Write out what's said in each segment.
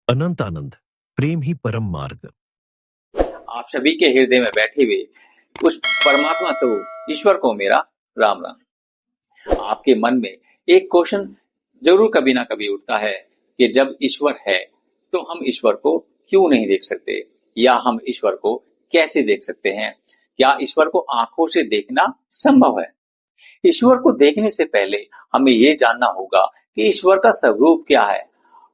अनंत आनंद, प्रेम ही परम मार्ग। आप सभी के हृदय में बैठे हुए उस परमात्मा स्वरूप ईश्वर को मेरा राम राम। आपके मन में एक क्वेश्चन जरूर कभी ना कभी उठता है कि जब ईश्वर है तो हम ईश्वर को क्यों नहीं देख सकते, या हम ईश्वर को कैसे देख सकते हैं? क्या ईश्वर को आंखों से देखना संभव है? ईश्वर को देखने से पहले हमें ये जानना होगा कि ईश्वर का स्वरूप क्या है,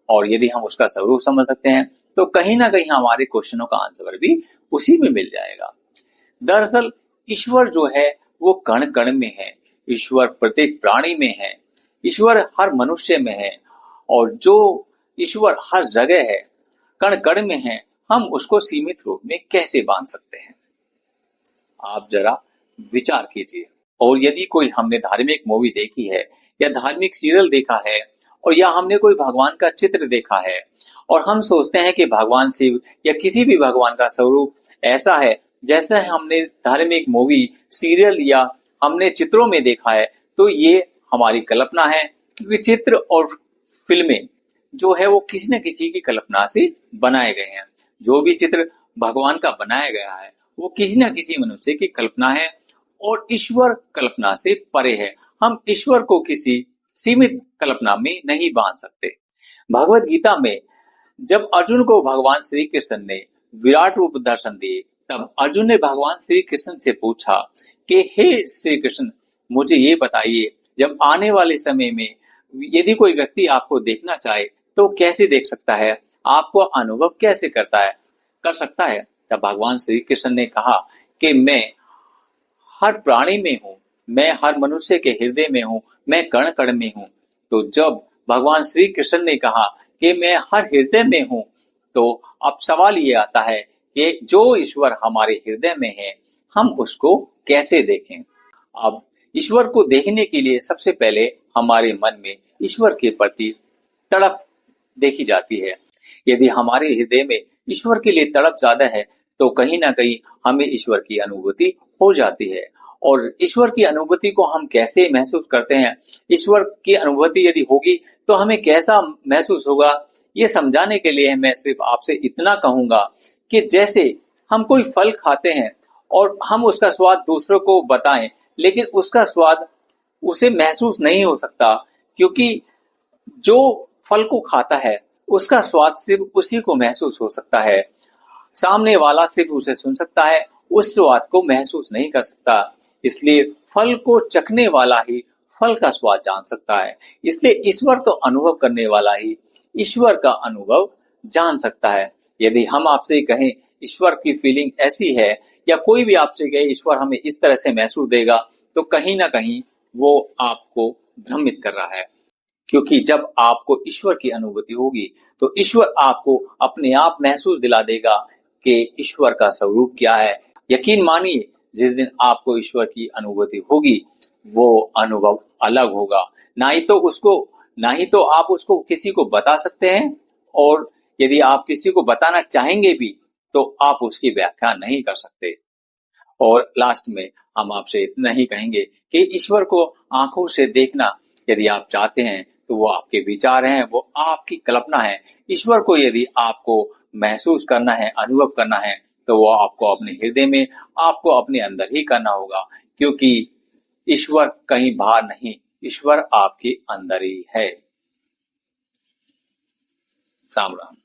और यदि हम उसका स्वरूप समझ सकते हैं तो कहीं ना कहीं हमारे क्वेश्चनों का आंसर भी उसी में मिल जाएगा। दरअसल ईश्वर जो है वो कण कण में है, ईश्वर प्रत्येक प्राणी में है, ईश्वर हर मनुष्य में है, और जो ईश्वर हर जगह है, कण कण में है, हम उसको सीमित रूप में कैसे बांध सकते हैं? आप जरा विचार कीजिए। और यदि कोई हमने धार्मिक मूवी देखी है या धार्मिक सीरियल देखा है, और या हमने कोई भगवान का चित्र देखा है, और हम सोचते हैं कि भगवान शिव या किसी भी भगवान का स्वरूप ऐसा है जैसा हमने धार्मिक मूवी, सीरियल या हमने चित्रों में देखा है, तो ये हमारी कल्पना है। क्योंकि चित्र और फिल्में जो है वो किसी न किसी की कल्पना से बनाए गए हैं। जो भी चित्र भगवान का बनाया गया है वो किसी न किसी मनुष्य की कल्पना है, और ईश्वर कल्पना से परे है। हम ईश्वर को किसी सीमित कल्पना में नहीं बांध सकते। भगवत गीता में जब अर्जुन को भगवान श्री कृष्ण ने विराट रूप दर्शन दिए, तब अर्जुन ने भगवान श्री कृष्ण से पूछा कि हे श्री कृष्ण, मुझे ये बताइए, जब आने वाले समय में यदि कोई व्यक्ति आपको देखना चाहे तो कैसे देख सकता है, आपको अनुभव कैसे कर सकता है? तब भगवान श्री कृष्ण ने कहा कि मैं हर प्राणी में हूँ, मैं हर मनुष्य के हृदय में हूँ, मैं कण कण में हूँ। तो जब भगवान श्री कृष्ण ने कहा कि मैं हर हृदय में हूँ, तो अब सवाल ये आता है कि जो ईश्वर हमारे हृदय में है, हम उसको कैसे देखें? अब ईश्वर को देखने के लिए सबसे पहले हमारे मन में ईश्वर के प्रति तड़प देखी जाती है। यदि हमारे हृदय में ईश्वर के लिए तड़प ज्यादा है तो कहीं ना कहीं हमें ईश्वर की अनुभूति हो जाती है। और ईश्वर की अनुभूति को हम कैसे महसूस करते हैं, ईश्वर की अनुभूति यदि होगी तो हमें कैसा महसूस होगा, ये समझाने के लिए मैं सिर्फ आपसे इतना कहूंगा कि जैसे हम कोई फल खाते हैं और हम उसका स्वाद दूसरों को बताएं, लेकिन उसका स्वाद उसे महसूस नहीं हो सकता, क्योंकि जो फल को खाता है उसका स्वाद सिर्फ उसी को महसूस हो सकता है। सामने वाला सिर्फ उसे सुन सकता है, उस स्वाद को महसूस नहीं कर सकता। इसलिए फल को चखने वाला ही फल का स्वाद जान सकता है। इसलिए ईश्वर को अनुभव करने वाला ही ईश्वर का अनुभव जान सकता है। यदि हम आपसे कहें ईश्वर की फीलिंग ऐसी है, या कोई भी आपसे कहे ईश्वर हमें इस तरह से महसूस देगा, तो कहीं ना कहीं वो आपको भ्रमित कर रहा है। क्योंकि जब आपको ईश्वर की अनुभूति होगी तो ईश्वर आपको अपने आप महसूस दिला देगा कि ईश्वर का स्वरूप क्या है। यकीन मानिए, जिस दिन आपको ईश्वर की अनुभूति होगी वो अनुभव अलग होगा। ना ही तो आप उसको किसी को बता सकते हैं, और यदि आप किसी को बताना चाहेंगे भी तो आप उसकी व्याख्या नहीं कर सकते। और लास्ट में हम आपसे इतना ही कहेंगे कि ईश्वर को आंखों से देखना यदि आप चाहते हैं तो वो आपके विचार हैं, वो आपकी कल्पना है। ईश्वर को यदि आपको महसूस करना है, अनुभव करना है, तो वो आपको अपने हृदय में, आपको अपने अंदर ही करना होगा। क्योंकि ईश्वर कहीं बाहर नहीं, ईश्वर आपके अंदर ही है। राम राम।